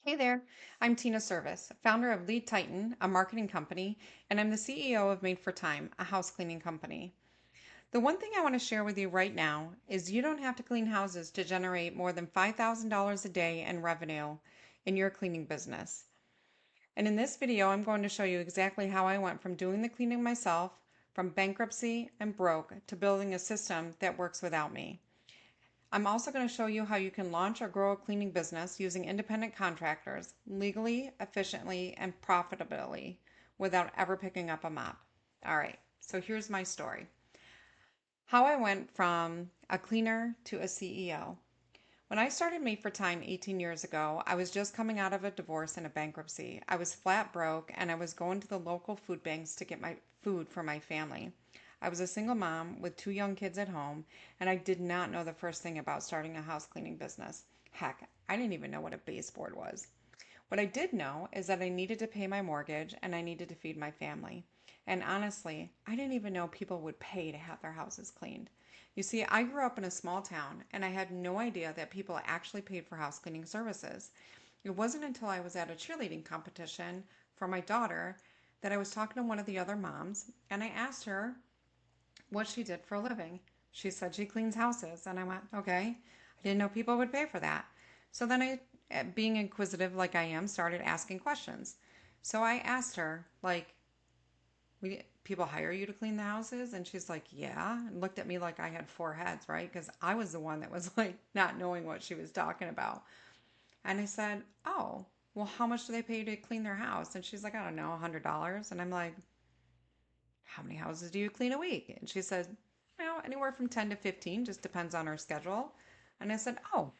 Hey there, I'm Tina Servis, founder of Lead Titan, a marketing company, and I'm the CEO of Made for Time, a house cleaning company. The one thing I want to share with you right now is you don't have to clean houses to generate more than $5,000 a day in revenue in your cleaning business. And in this video, I'm going to show you exactly how I went from doing the cleaning myself, from bankruptcy and broke, to building a system that works without me. I'm also going to show you how you can launch or grow a cleaning business using independent contractors legally, efficiently, and profitably without ever picking up a mop. All right, so here's my story. How I went from a cleaner to a CEO. When I started Made for Time 18 years ago, I was just coming out of a divorce and a bankruptcy. I was flat broke and I was going to the local food banks to get my food for my family. I was a single mom with two young kids at home, and I did not know the first thing about starting a house cleaning business. Heck, I didn't even know what a baseboard was. What I did know is that I needed to pay my mortgage and I needed to feed my family. And honestly, I didn't even know people would pay to have their houses cleaned. You see, I grew up in a small town and I had no idea that people actually paid for house cleaning services. It wasn't until I was at a cheerleading competition for my daughter that I was talking to one of the other moms and I asked her what she did for a living. She said she cleans houses. And I went, okay. I didn't know people would pay for that. So then being inquisitive like I am, started asking questions. So I asked her, like, people hire you to clean the houses? And she's like, yeah. And looked at me like I had four heads, right? Because I was the one that was like not knowing what she was talking about. And I said, oh, well, how much do they pay to clean their house? And she's like, I don't know, $100. And I'm like, how many houses do you clean a week? And she said, anywhere from 10 to 15, just depends on our schedule. And I said, oh,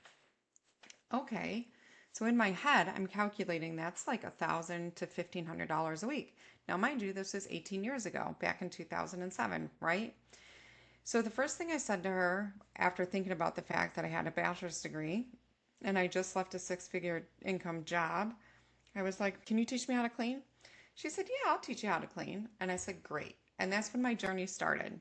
okay. So in my head, I'm calculating that's like $1,000 to $1,500 a week. Now, mind you, this is 18 years ago, back in 2007, right? So the first thing I said to her after thinking about the fact that I had a bachelor's degree and I just left a six-figure income job, I was like, can you teach me how to clean? She said, yeah, I'll teach you how to clean. And I said, great. And that's when my journey started.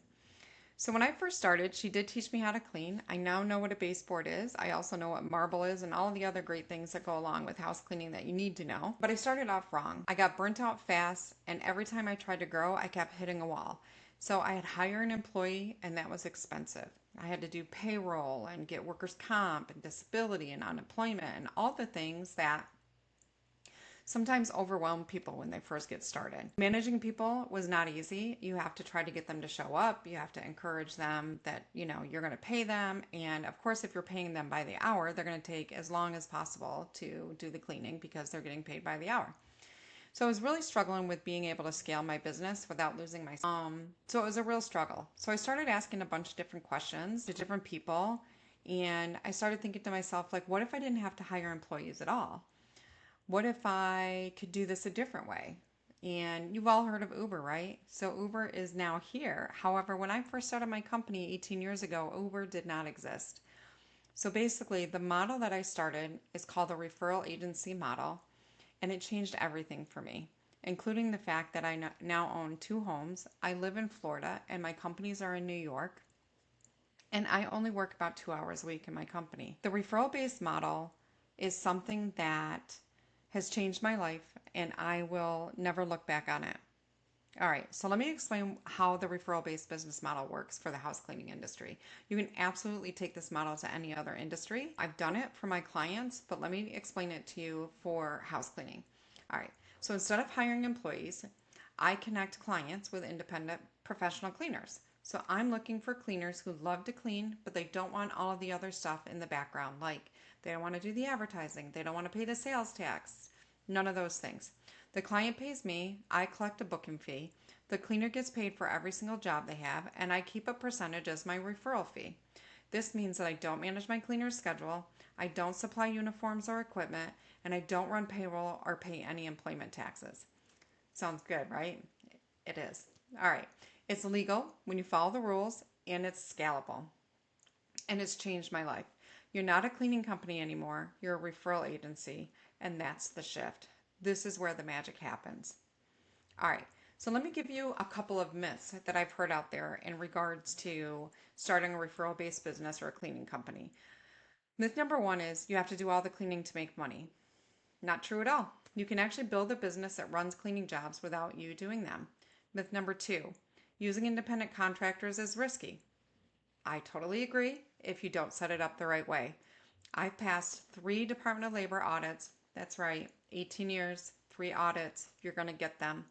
So when I first started, she did teach me how to clean. I now know what a baseboard is. I also know what marble is and all the other great things that go along with house cleaning that you need to know. But I started off wrong. I got burnt out fast, and every time I tried to grow, I kept hitting a wall. So I had hired an employee, and that was expensive. I had to do payroll and get workers' comp and disability and unemployment and all the things that sometimes overwhelm people when they first get started. Managing people was not easy. You have to try to get them to show up. You have to encourage them that, you're going to pay them. And of course, if you're paying them by the hour, they're going to take as long as possible to do the cleaning because they're getting paid by the hour. So I was really struggling with being able to scale my business without losing my so it was a real struggle. So I started asking a bunch of different questions to different people, and I started thinking to myself, like, what if I didn't have to hire employees at all? What if I could do this a different way? And you've all heard of Uber, right? So Uber is now here. However, when I first started my company 18 years ago, Uber did not exist. So basically, the model that I started is called the referral agency model, and it changed everything for me, including the fact that I now own two homes. I live in Florida, and my companies are in New York, and I only work about 2 hours a week in my company. The referral based model is something that has changed my life, and I will never look back on it. All right, so let me explain how the referral based business model works for the house cleaning industry. You can absolutely take this model to any other industry. I've done it for my clients, but let me explain it to you for house cleaning. All right, so instead of hiring employees, I connect clients with independent professional cleaners. So I'm looking for cleaners who love to clean, but they don't want all of the other stuff in the background. Like they don't want to do the advertising, they don't want to pay the sales tax, none of those things. The client pays me, I collect a booking fee, the cleaner gets paid for every single job they have, and I keep a percentage as my referral fee. This means that I don't manage my cleaner's schedule, I don't supply uniforms or equipment, and I don't run payroll or pay any employment taxes. Sounds good, right? It is. All right. It's legal when you follow the rules, and it's scalable. And it's changed my life. You're not a cleaning company anymore, you're a referral agency, and that's the shift. This is where the magic happens. All right. So let me give you a couple of myths that I've heard out there in regards to starting a referral based business or a cleaning company. Myth number one is you have to do all the cleaning to make money. Not true at all. You can actually build a business that runs cleaning jobs without you doing them. Myth number two, using independent contractors is risky. I totally agree if you don't set it up the right way. I've passed 3 Department of Labor audits. That's right, 18 years, 3 audits. You're going to get them.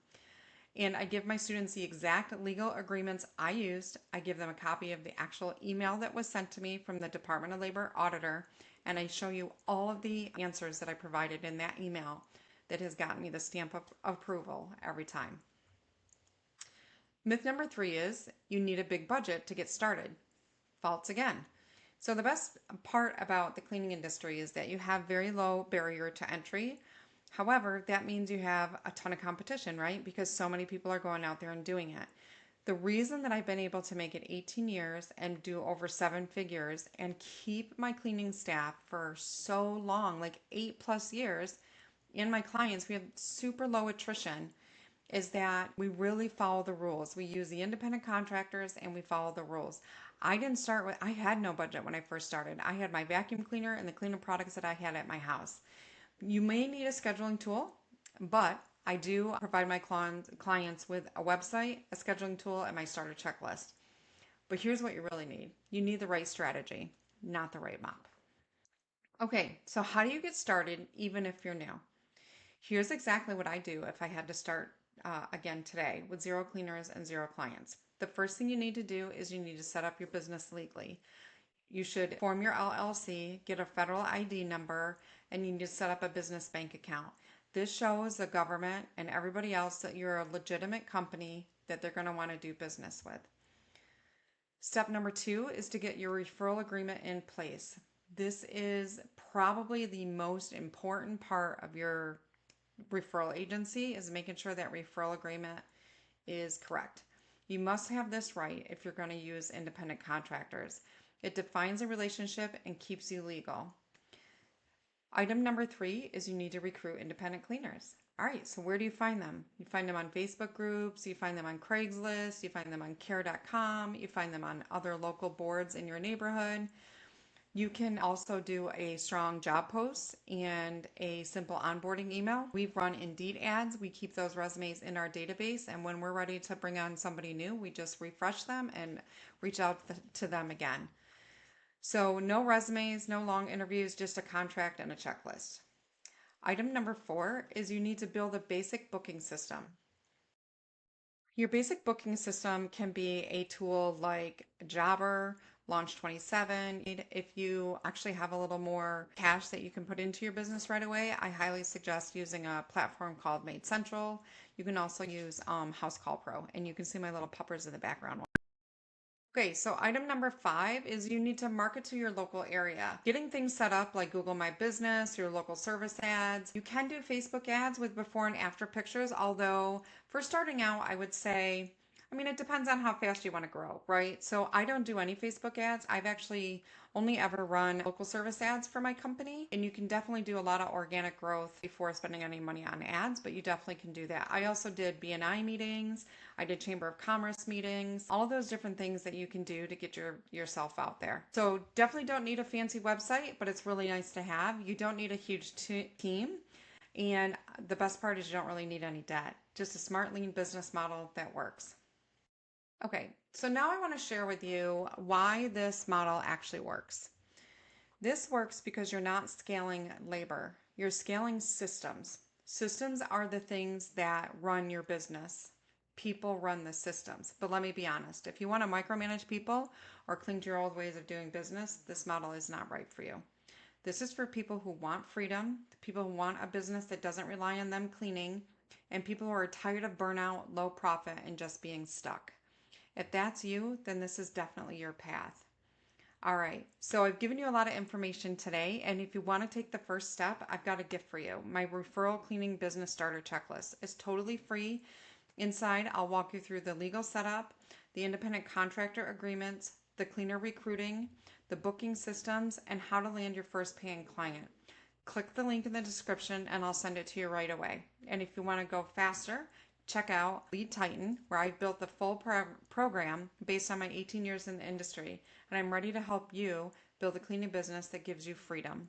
And I give my students the exact legal agreements I used. I give them a copy of the actual email that was sent to me from the Department of Labor auditor. And I show you all of the answers that I provided in that email that has gotten me the stamp of approval every time. Myth number 3 is you need a big budget to get started. False again. So the best part about the cleaning industry is that you have very low barrier to entry. However, that means you have a ton of competition, right? Because so many people are going out there and doing it. The reason that I've been able to make it 18 years and do over 7 figures and keep my cleaning staff for so long, like 8+ years, and my clients, we have super low attrition, is that we really follow the rules. We use the independent contractors and we follow the rules. I had no budget when I first started. I had my vacuum cleaner and the cleaning products that I had at my house. You may need a scheduling tool, but I do provide my clients with a website, a scheduling tool, and my starter checklist. But here's what you really need. You need the right strategy, not the right mop. Okay, so how do you get started even if you're new? Here's exactly what I do if I had to start again today with 0 cleaners and 0 clients. The first thing you need to do is you need to set up your business legally. You should form your LLC, get a federal ID number, and you need to set up a business bank account. This shows the government and everybody else that you're a legitimate company that they're going to want to do business with. Step number 2 is to get your referral agreement in place. This is probably the most important part of your referral agency, is making sure that referral agreement is correct. You must have this right if you're going to use independent contractors. It defines a relationship and keeps you legal. Item number 3 is you need to recruit independent cleaners. All right, so where do you find them? You find them on Facebook groups, you find them on Craigslist, you find them on care.com, you find them on other local boards in your neighborhood. You can also do a strong job post and a simple onboarding email. We've run Indeed ads. We keep those resumes in our database, and when we're ready to bring on somebody new, we just refresh them and reach out to them again. So no resumes, no long interviews, just a contract and a checklist. Item number 4 is you need to build a basic booking system. Your basic booking system can be a tool like Jobber, Launch 27. If you actually have a little more cash that you can put into your business right away, I highly suggest using a platform called Made Central. You can also use House Call Pro, and you can see my little puppers in the background. Okay, so item number 5 is you need to market to your local area. Getting things set up like Google My Business, your local service ads. You can do Facebook ads with before and after pictures, although for starting out, I would say, it depends on how fast you want to grow, right? So I don't do any Facebook ads. I've actually only ever run local service ads for my company, and you can definitely do a lot of organic growth before spending any money on ads, but you definitely can do that. I also did BNI meetings. I did Chamber of Commerce meetings, all of those different things that you can do to get yourself out there. So definitely don't need a fancy website, but it's really nice to have. You don't need a huge team. And the best part is you don't really need any debt. Just a smart, lean business model that works. Okay, so now I want to share with you why this model actually works. This works because you're not scaling labor. You're scaling systems. Systems are the things that run your business. People run the systems. But let me be honest, if you want to micromanage people or cling to your old ways of doing business, this model is not right for you. This is for people who want freedom, people who want a business that doesn't rely on them cleaning, and people who are tired of burnout, low profit, and just being stuck. If that's you, then this is definitely your path. All right, so I've given you a lot of information today, and if you want to take the first step, I've got a gift for you. My referral cleaning business starter checklist is totally free. Inside, I'll walk you through the legal setup, the independent contractor agreements, the cleaner recruiting, the booking systems, and how to land your first paying client. Click the link in the description and I'll send it to you right away. And if you want to go faster, check out Lead Titan, where I've built the full program based on my 18 years in the industry, and I'm ready to help you build a cleaning business that gives you freedom.